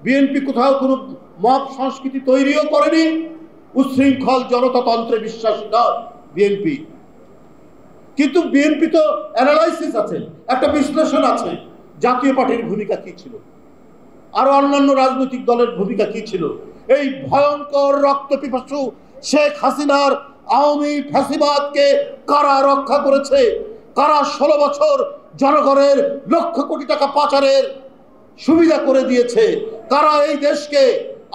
BNP কোথাও কোনো mob সংস্কৃতি তৈরিও করেনি, উচ্ছৃঙ্খল জনতাতন্ত্রে বিশ্বাসী নয় বিএনপি। কিন্তু বিএনপি তো অ্যানালাইসিস আছে, একটা বিশ্লেষণ আছে, জাতীয় পার্টির ভূমিকা কি ছিল, আর অন্যান্য রাজনৈতিক দলের ভূমিকা কি ছিল। এই ভয়ঙ্কর রক্তপিপাসু শেখ হাসিনার আওয়ামী ফ্যাসিবাদকে কারা রক্ষা করেছে? কারা 16 বছর জনগণের লক্ষ কোটি টাকা পাচারের সুবিধা করে দিয়েছে? কারা এই দেশকে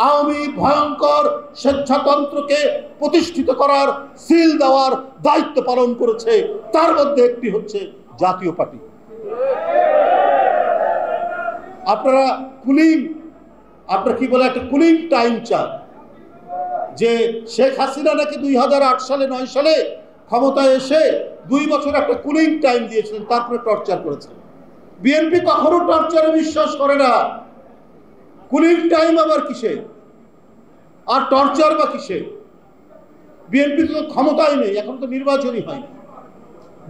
আওয়ামী ভয়ঙ্কর স্বেচ্ছাতন্ত্রকে প্রতিষ্ঠিত করার সিল দেওয়ার দায়িত্ব পালন করেছে? তার মধ্যে একটি হচ্ছে জাতীয় পার্টি। আপনারা কি বলে একটা কুলিং টাইম চান, যে শেখ হাসিনা নাকি 2008 সালে 9 সালে ক্ষমতায় এসে 2 বছর একটা কুলিং টাইম দিয়েছিলেন, তারপরে টর্চার করেছেন। বিএনপি কখনো টর্চারে বিশ্বাস করে না। কুলিং টাইম আবার কিসে, আর টর্চার বা কিসে? বিএনপি তো ক্ষমতায় নেই, এখন তো নির্বাচনই হয়নি।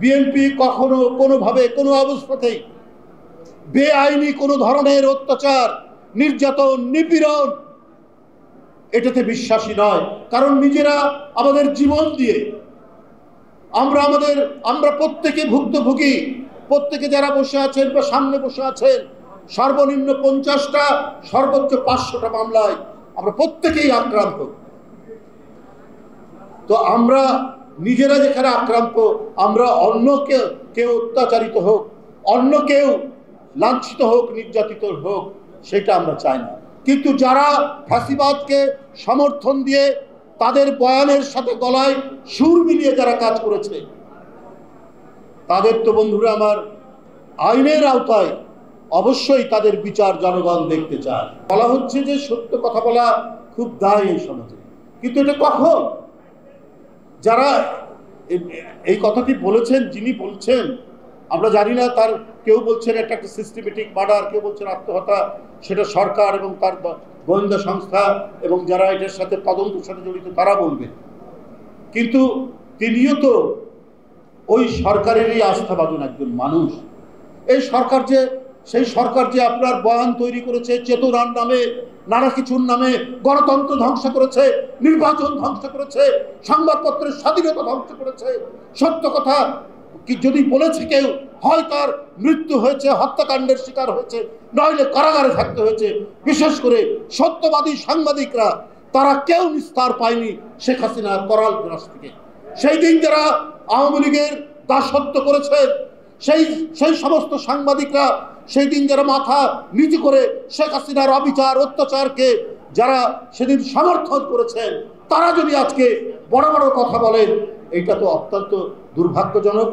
বিএনপি কখনো কোনোভাবে কোনো অবস্থাতেই বেআইনি কোনো ধরনের অত্যাচার, নির্যাতন, নিপীড়ন এটাতে বিশ্বাসী নয়। কারণ নিজেরা আমাদের জীবন দিয়ে আমরা প্রত্যেকে ভুক্তভোগী। প্রত্যেকে যারা বসে আছেন বা সামনে বসে আছেন, সর্বনিম্ন 50টা সর্বোচ্চ 500টা মামলায় আমরা প্রত্যেকেই আক্রান্ত। তো আমরা নিজেরা যেখানে আক্রান্ত, আমরা অন্য কেউ অত্যাচারিত হোক, অন্য কেউ লাঞ্ছিত হোক, নির্যাতিত হোক, সেটা আমরা চাই না। কিন্তু যারা ফ্যাসিবাদকে সমর্থন দিয়ে তাদের বয়ানের সাথে গলায় সুর মিলিয়ে যারা কাজ করেছে, তাদের তো বন্ধুরা আমার আইনের আওতায় অবশ্যই তাদের বিচার জনগণ দেখতে চায়। বলা হচ্ছে যে সত্য কথা বলা খুব দায় এই সমাজে, কিন্তু এটা কখন? যারা এই কথাটি বলেছেন, যিনি বলছেন, আমরা জানি না, তার কেউ বলছেন এটা একটা সিস্টেমেটিক মার্ডার, কেউ বলছেন আত্মহত্যা, সেটা সরকার এবং তার গোয়েন্দা সংস্থা এবং যারা এটার সাথে তদন্তের সাথে জড়িত তারা বলবে। কিন্তু তিনিও তো ওই সরকারেরই আস্থাভাজন একজন মানুষ। এই সরকার যে, সেই সরকার যে আপনার বয়ান তৈরি করেছে চেতনার নামে, নানা কিছুর নামে, গণতন্ত্র ধ্বংস করেছে, নির্বাচন ধ্বংস করেছে, সংবাদপত্রের স্বাধীনতা ধ্বংস করেছে। সত্য কথা কি যদি বলেছে কেউ, হয় তার মৃত্যু হয়েছে, হত্যাকাণ্ডের শিকার হয়েছে, নইলে কারাগারে থাকতে হয়েছে। বিশেষ করে সত্যবাদী সাংবাদিকরা, তারা কেউ নিস্তার পায়নি শেখ হাসিনার করাল বিনাশ থেকে। সেই দিন যারা আওয়ামী লীগের দাসত্ব করেছে, সেই সমস্ত সাংবাদিকরা, সেই দিন যারা মাথা নিচু করে শেখ হাসিনার অবিচার অত্যাচারকে যারা সেদিন সমর্থন করেছেন, তারা যদি আজকে বড় বড় কথা বলেন, এটা তো অত্যন্ত দুর্ভাগ্যজনক।